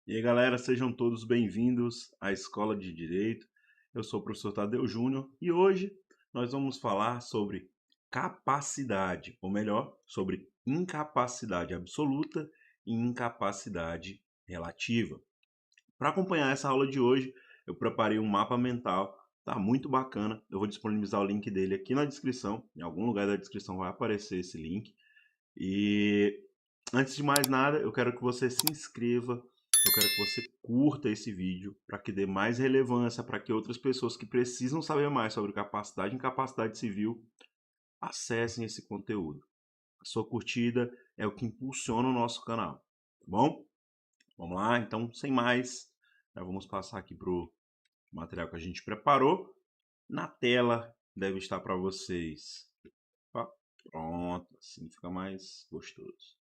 E aí, galera, sejam todos bem-vindos à Escola de Direito. Eu sou o professor Tadeu Júnior e hoje nós vamos falar sobre capacidade, ou melhor, sobre incapacidade absoluta e incapacidade relativa. Para acompanhar essa aula de hoje, eu preparei um mapa mental, tá muito bacana. Eu vou disponibilizar o link dele aqui na descrição, em algum lugar da descrição vai aparecer esse link. E antes de mais nada, eu quero que você se inscreva, eu quero que você curta esse vídeo para que dê mais relevância para que outras pessoas que precisam saber mais sobre capacidade e incapacidade civil acessem esse conteúdo. A sua curtida é o que impulsiona o nosso canal, tá bom? Vamos lá, então, sem mais, já vamos passar aqui para o material que a gente preparou. Na tela deve estar para vocês. Pronto, assim fica mais gostoso.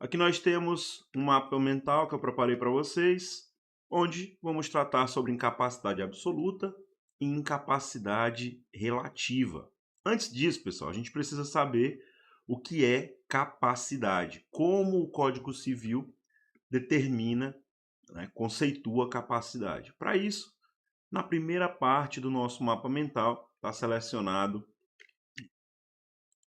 Aqui nós temos um mapa mental que eu preparei para vocês, onde vamos tratar sobre incapacidade absoluta e incapacidade relativa. Antes disso, pessoal, a gente precisa saber o que é capacidade, como o Código Civil determina, né, conceitua capacidade. Para isso, na primeira parte do nosso mapa mental, está selecionado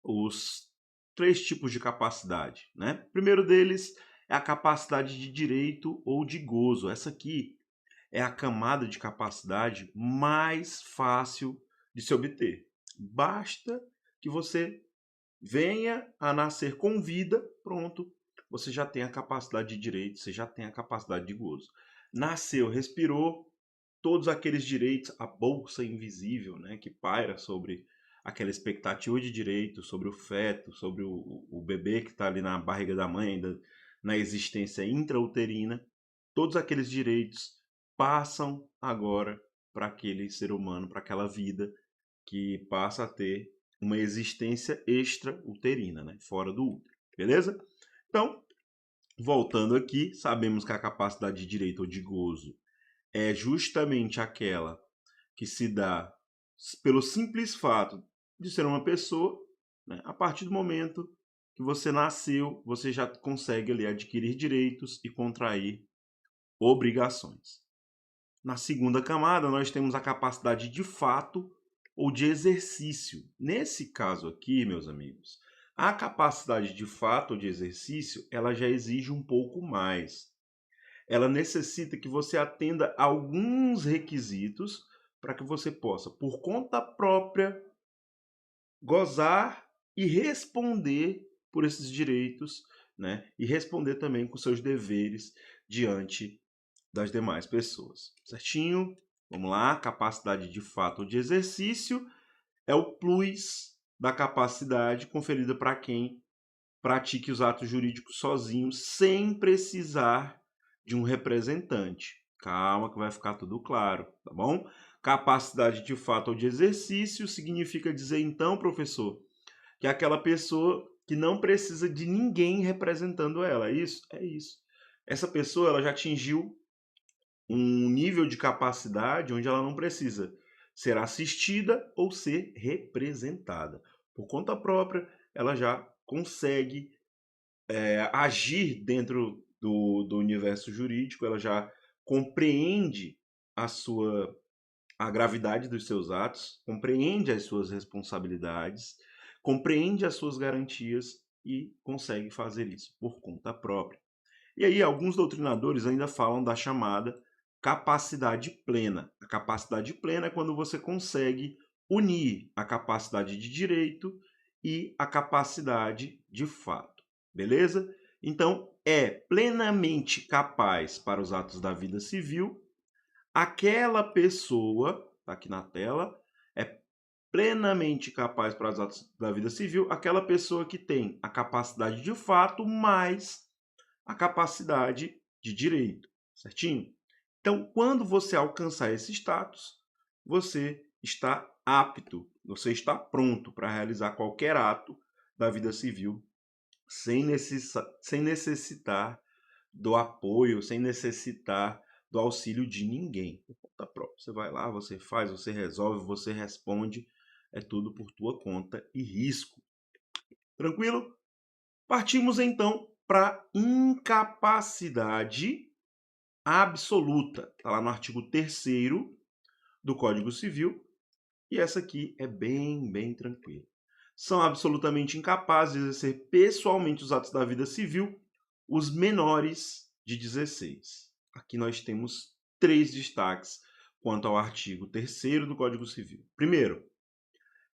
os três tipos de capacidade, né? O primeiro deles é a capacidade de direito ou de gozo. Essa aqui é a camada de capacidade mais fácil de se obter. Basta que você venha a nascer com vida, pronto, você já tem a capacidade de direito, você já tem a capacidade de gozo. Nasceu, respirou, todos aqueles direitos, a bolsa invisível, né, que paira sobre aquela expectativa de direito, sobre o feto, sobre o bebê que está ali na barriga da mãe, ainda na existência intrauterina, todos aqueles direitos passam agora para aquele ser humano, para aquela vida que passa a ter uma existência extrauterina, né, fora do útero, beleza? Então, voltando aqui, sabemos que a capacidade de direito ou de gozo é justamente aquela que se dá pelo simples fato de ser uma pessoa, né? A partir do momento que você nasceu, você já consegue ali adquirir direitos e contrair obrigações. Na segunda camada, nós temos a capacidade de fato ou de exercício. Nesse caso aqui, meus amigos, a capacidade de fato ou de exercício, ela já exige um pouco mais. Ela necessita que você atenda a alguns requisitos para que você possa, por conta própria, gozar e responder por esses direitos, né? E responder também com seus deveres diante das demais pessoas. Certinho? Vamos lá, capacidade de fato ou de exercício é o plus da capacidade conferida para quem pratique os atos jurídicos sozinho, sem precisar de um representante. Calma que vai ficar tudo claro, tá bom? Capacidade de fato ou de exercício significa dizer então, professor, que é aquela pessoa que não precisa de ninguém representando ela. É isso? É isso. Essa pessoa ela já atingiu um nível de capacidade onde ela não precisa ser assistida ou ser representada. Por conta própria, ela já consegue agir dentro do universo jurídico, ela já compreende a sua a gravidade dos seus atos, compreende as suas responsabilidades, compreende as suas garantias e consegue fazer isso por conta própria. E aí, alguns doutrinadores ainda falam da chamada capacidade plena. A capacidade plena é quando você consegue unir a capacidade de direito e a capacidade de fato. Beleza? Então, é plenamente capaz para os atos da vida civil aquela pessoa, tá aqui na tela, é plenamente capaz para os atos da vida civil aquela pessoa que tem a capacidade de fato mais a capacidade de direito, certinho? Então, quando você alcançar esse status, você está apto, você está pronto para realizar qualquer ato da vida civil sem necessitar do apoio, sem necessitar do auxílio de ninguém. Por conta própria. Você vai lá, você faz, você resolve, você responde, é tudo por tua conta e risco. Tranquilo? Partimos então para incapacidade absoluta. Está lá no artigo 3º do Código Civil. E essa aqui é bem tranquila. São absolutamente incapazes de exercer pessoalmente os atos da vida civil os menores de 16. Aqui nós temos 3 destaques quanto ao artigo 3º do Código Civil. Primeiro,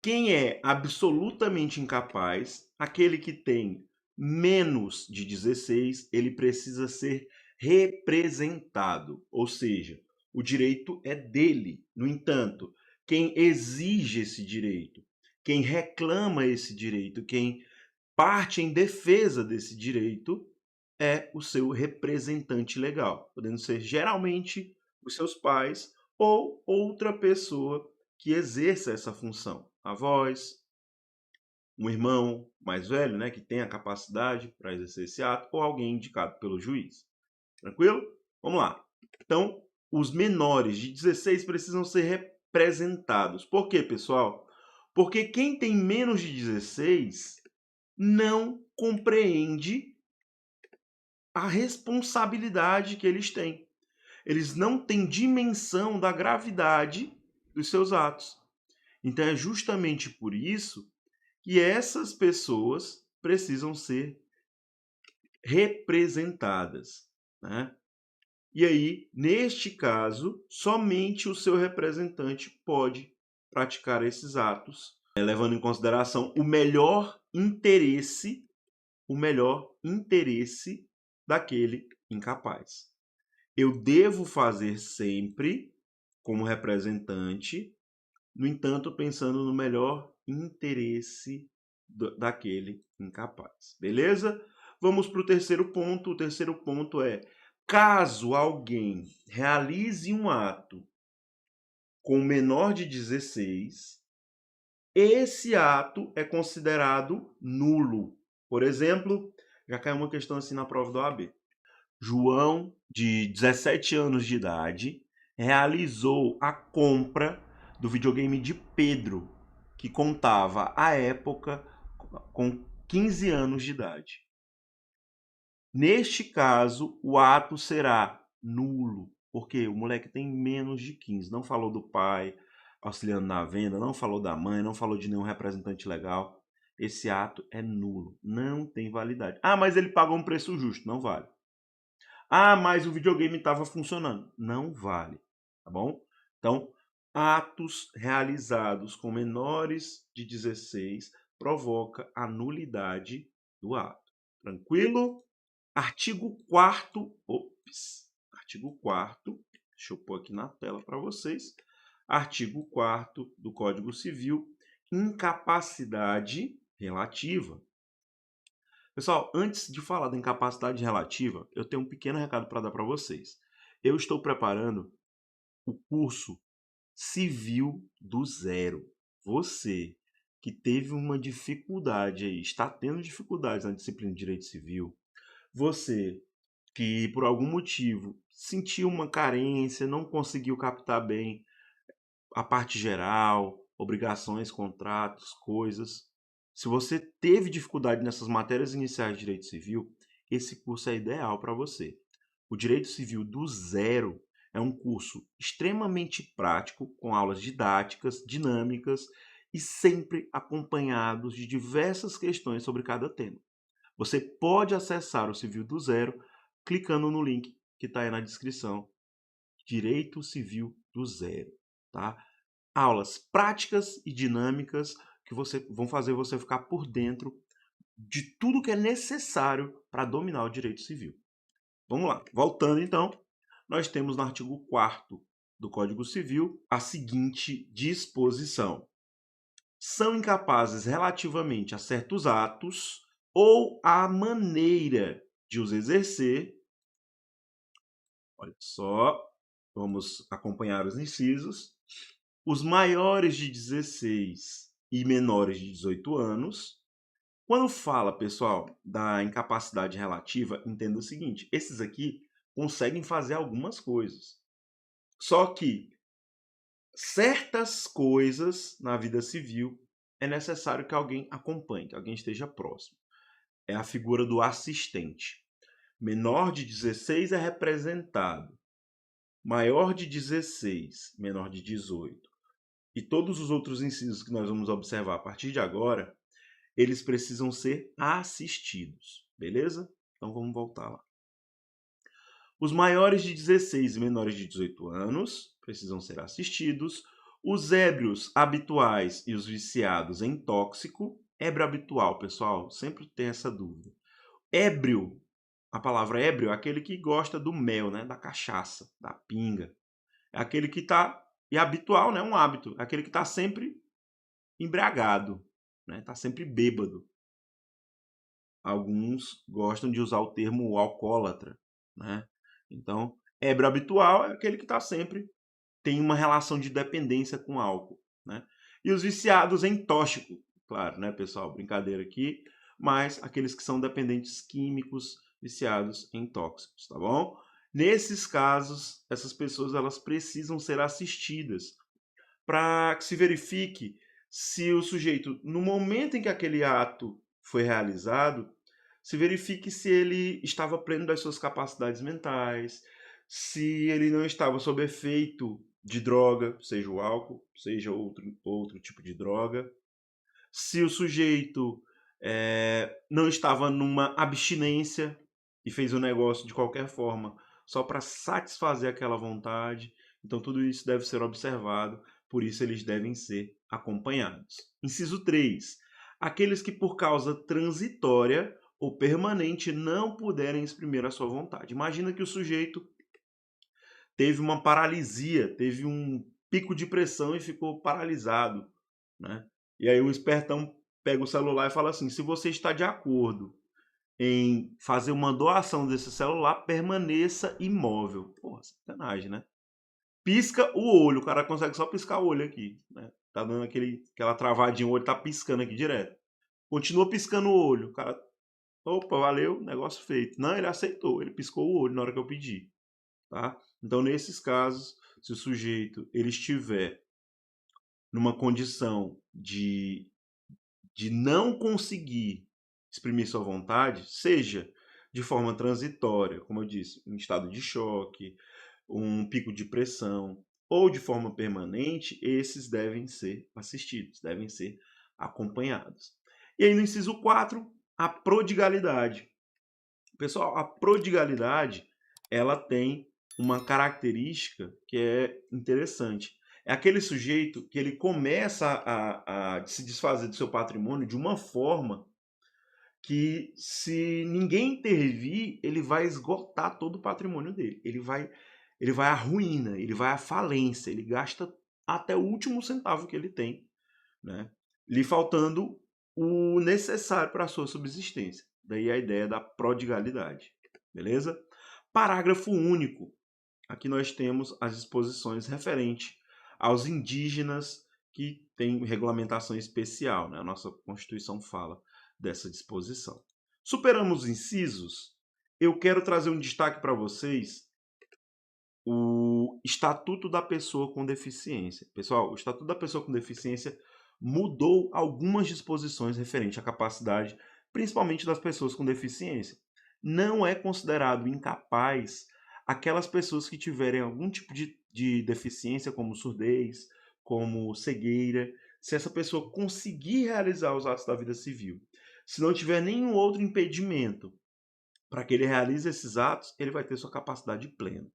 quem é absolutamente incapaz, aquele que tem menos de 16, ele precisa ser representado, ou seja, o direito é dele. No entanto, quem exige esse direito, quem reclama esse direito, quem parte em defesa desse direito é o seu representante legal, podendo ser geralmente os seus pais ou outra pessoa que exerça essa função. Avós, um irmão mais velho, né, que tem a capacidade para exercer esse ato, ou alguém indicado pelo juiz. Tranquilo? Vamos lá. Então, os menores de 16 precisam ser representados. Por quê, pessoal? Porque quem tem menos de 16 não compreende a responsabilidade que eles têm. Eles não têm dimensão da gravidade dos seus atos. Então é justamente por isso que essas pessoas precisam ser representadas, né? E aí, neste caso, somente o seu representante pode praticar esses atos, levando em consideração o melhor interesse daquele incapaz. Eu devo fazer sempre como representante, no entanto, pensando no melhor interesse daquele incapaz. Beleza? Vamos para o terceiro ponto. O terceiro ponto é: caso alguém realize um ato com menor de 16, esse ato é considerado nulo. Por exemplo, já caiu uma questão assim na prova do OAB. João, de 17 anos de idade, realizou a compra do videogame de Pedro, que contava à época com 15 anos de idade. Neste caso, o ato será nulo, porque o moleque tem menos de 15. Não falou do pai auxiliando na venda, não falou da mãe, não falou de nenhum representante legal. Esse ato é nulo, não tem validade. Ah, mas ele pagou um preço justo, não vale. Ah, mas o videogame estava funcionando. Não vale, tá bom? Então, atos realizados com menores de 16 provoca a nulidade do ato. Tranquilo? Artigo 4º, artigo 4º, deixa eu pôr aqui na tela para vocês. Artigo 4º do Código Civil, incapacidade relativa. Pessoal, antes de falar da incapacidade relativa, eu tenho um pequeno recado para dar para vocês. Eu estou preparando o curso Civil do Zero. Você que teve uma dificuldade aí, está tendo dificuldades na disciplina de Direito Civil, você que por algum motivo sentiu uma carência, não conseguiu captar bem a parte geral, obrigações, contratos, coisas. Se você teve dificuldade nessas matérias iniciais de direito civil, esse curso é ideal para você. O Direito Civil do Zero é um curso extremamente prático, com aulas didáticas, dinâmicas e sempre acompanhados de diversas questões sobre cada tema. Você pode acessar o Civil do Zero clicando no link que está aí na descrição. Direito Civil do Zero, tá? Aulas práticas e dinâmicas que vão fazer você ficar por dentro de tudo que é necessário para dominar o direito civil. Vamos lá, voltando então, nós temos no artigo 4º do Código Civil a seguinte disposição: são incapazes relativamente a certos atos ou à maneira de os exercer. Olha só, vamos acompanhar os incisos. Os maiores de 16 e menores de 18 anos. Quando fala, pessoal, da incapacidade relativa, entenda o seguinte: esses aqui conseguem fazer algumas coisas. Só que certas coisas na vida civil é necessário que alguém acompanhe, que alguém esteja próximo. É a figura do assistente. Menor de 16 é representado. Maior de 16, menor de 18. E todos os outros incisos que nós vamos observar a partir de agora, eles precisam ser assistidos, beleza? Então vamos voltar lá. Os maiores de 16 e menores de 18 anos precisam ser assistidos. Os ébrios habituais e os viciados em tóxico. Ébrio habitual, pessoal, sempre tem essa dúvida. Ébrio, a palavra ébrio é aquele que gosta do mel, né? Da cachaça, da pinga. É aquele que está, e habitual, né? Um hábito, é aquele que está sempre embriagado, né? Está sempre bêbado. Alguns gostam de usar o termo alcoólatra, né? Então, ébrio habitual é aquele que está sempre, tem uma relação de dependência com álcool, né? E os viciados em tóxico, claro, né, pessoal? Brincadeira aqui, mas aqueles que são dependentes químicos, viciados em tóxicos, tá bom? Nesses casos, essas pessoas elas precisam ser assistidas para que se verifique se o sujeito, no momento em que aquele ato foi realizado, se verifique se ele estava pleno das suas capacidades mentais, se ele não estava sob efeito de droga, seja o álcool, seja outro tipo de droga, se o sujeito não estava numa abstinência e fez o negócio de qualquer forma só para satisfazer aquela vontade. Então, tudo isso deve ser observado, por isso eles devem ser acompanhados. Inciso 3. Aqueles que, por causa transitória ou permanente, não puderem exprimir a sua vontade. Imagina que o sujeito teve uma paralisia, teve um pico de pressão e ficou paralisado, né? E aí o espertão pega o celular e fala assim: se você está de acordo em fazer uma doação desse celular, permaneça imóvel. Porra, sacanagem, né? Pisca o olho, o cara consegue só piscar o olho aqui, né? Tá dando aquela travadinha, o olho tá piscando aqui direto. Continua piscando o olho, o cara, opa, valeu, negócio feito. Não, ele aceitou, ele piscou o olho na hora que eu pedi, tá? Então, nesses casos, se o sujeito ele estiver numa condição de não conseguir exprimir sua vontade, seja de forma transitória, como eu disse, um estado de choque, um pico de pressão, ou de forma permanente, esses devem ser assistidos, devem ser acompanhados. E aí no inciso 4, a prodigalidade. Pessoal, a prodigalidade, ela tem uma característica que é interessante. É aquele sujeito que ele começa a se desfazer do seu patrimônio de uma forma que, se ninguém intervir, ele vai esgotar todo o patrimônio dele. Ele vai à ruína, ele vai à falência, ele gasta até o último centavo que ele tem, né? Lhe faltando o necessário para a sua subsistência. Daí a ideia da prodigalidade, beleza? Parágrafo único. Aqui nós temos as disposições referentes aos indígenas que têm regulamentação especial, né? A nossa Constituição fala dessa disposição. Superamos os incisos. Eu quero trazer um destaque para vocês, o Estatuto da Pessoa com Deficiência. Pessoal, o Estatuto da Pessoa com Deficiência mudou algumas disposições referentes à capacidade, principalmente das pessoas com deficiência. Não é considerado incapaz aquelas pessoas que tiverem algum tipo de deficiência, como surdez, como cegueira, se essa pessoa conseguir realizar os atos da vida civil. Se não tiver nenhum outro impedimento para que ele realize esses atos, ele vai ter sua capacidade plena.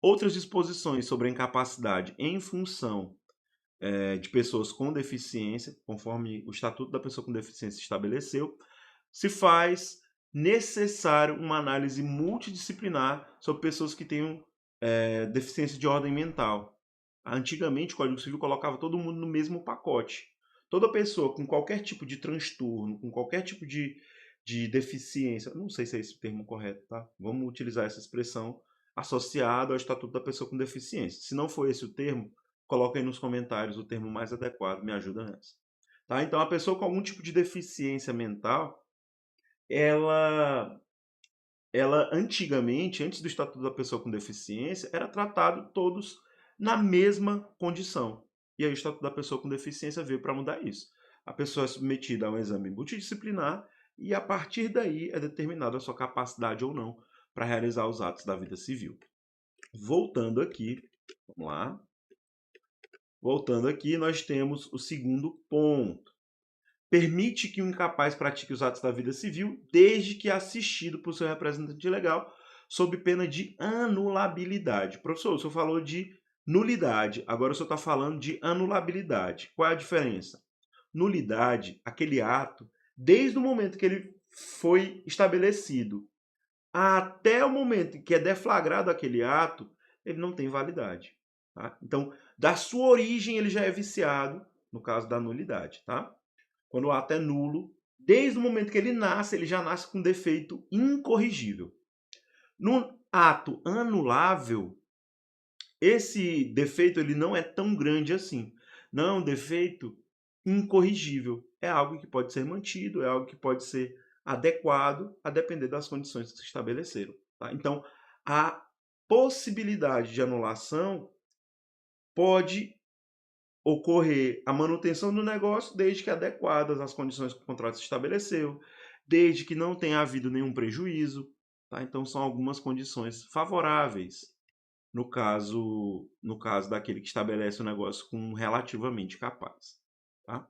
Outras disposições sobre a incapacidade em função de pessoas com deficiência, conforme o Estatuto da Pessoa com Deficiência estabeleceu, se faz necessário uma análise multidisciplinar sobre pessoas que tenham deficiência de ordem mental. Antigamente, o Código Civil colocava todo mundo no mesmo pacote. Toda pessoa com qualquer tipo de transtorno, com qualquer tipo de deficiência, não sei se é esse o termo correto, tá? Vamos utilizar essa expressão, associado ao Estatuto da Pessoa com Deficiência. Se não for esse o termo, coloca aí nos comentários o termo mais adequado, me ajuda nessa. Tá? Então, a pessoa com algum tipo de deficiência mental, ela antigamente, antes do Estatuto da Pessoa com Deficiência, era tratado todos na mesma condição. E aí o Estatuto da Pessoa com Deficiência veio para mudar isso. A pessoa é submetida a um exame multidisciplinar e a partir daí é determinada a sua capacidade ou não para realizar os atos da vida civil. Voltando aqui, vamos lá. Voltando aqui, nós temos o segundo ponto. Permite que o incapaz pratique os atos da vida civil, desde que assistido por seu representante legal, sob pena de anulabilidade. Professor, o senhor falou de nulidade, agora o senhor está falando de anulabilidade. Qual é a diferença? Nulidade, aquele ato, desde o momento que ele foi estabelecido até o momento em que é deflagrado aquele ato, ele não tem validade. Tá? Então, da sua origem, ele já é viciado, no caso da nulidade. Tá? Quando o ato é nulo, desde o momento que ele nasce, ele já nasce com defeito incorrigível. No ato anulável, esse defeito ele não é tão grande assim. Não é um defeito incorrigível. É algo que pode ser mantido, é algo que pode ser adequado a depender das condições que se estabeleceram. Tá? Então, a possibilidade de anulação pode ocorrer a manutenção do negócio desde que adequadas às condições que o contrato se estabeleceu, desde que não tenha havido nenhum prejuízo. Tá? Então, são algumas condições favoráveis no caso daquele que estabelece o negócio com relativamente capaz. Tá?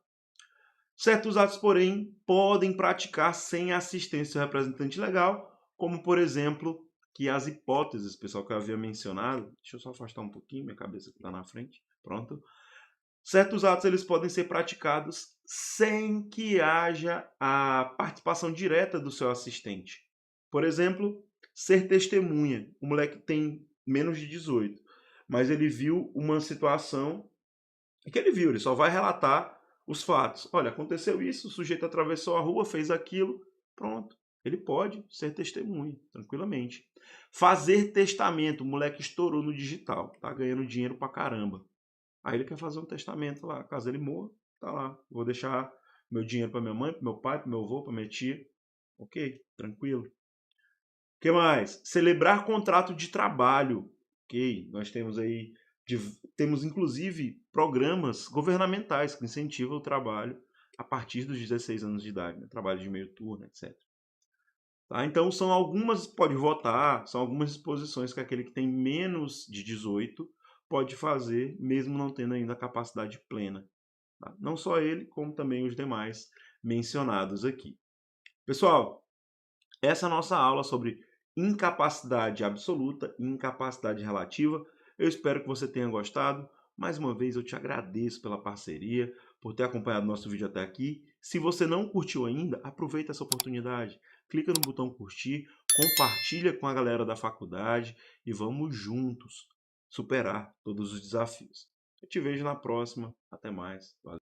Certos atos, porém, podem praticar sem assistência do representante legal, como, por exemplo, que as hipóteses, pessoal, que eu havia mencionado, deixa eu só afastar um pouquinho, minha cabeça está na frente, pronto. Certos atos eles podem ser praticados sem que haja a participação direta do seu assistente. Por exemplo, ser testemunha. O moleque tem menos de 18, mas ele viu uma situação que ele só vai relatar os fatos. Olha, aconteceu isso, o sujeito atravessou a rua, fez aquilo, pronto. Ele pode ser testemunha, tranquilamente. Fazer testamento, o moleque estourou no digital, tá ganhando dinheiro pra caramba. Aí ele quer fazer um testamento lá, caso ele morra, tá lá. Vou deixar meu dinheiro para minha mãe, para meu pai, para meu avô, para minha tia. Ok, tranquilo. O que mais? Celebrar contrato de trabalho. Ok, nós temos aí, temos inclusive programas governamentais que incentivam o trabalho a partir dos 16 anos de idade, né? Trabalho de meio turno, etc. Tá? Então são algumas, pode votar, são algumas disposições que aquele que tem menos de 18 pode fazer, mesmo não tendo ainda a capacidade plena. Tá? Não só ele, como também os demais mencionados aqui. Pessoal, essa é a nossa aula sobre incapacidade absoluta e incapacidade relativa. Eu espero que você tenha gostado. Mais uma vez, eu te agradeço pela parceria, por ter acompanhado nosso vídeo até aqui. Se você não curtiu ainda, aproveita essa oportunidade. Clica no botão curtir, compartilha com a galera da faculdade e vamos juntos superar todos os desafios. Eu te vejo na próxima. Até mais. Valeu.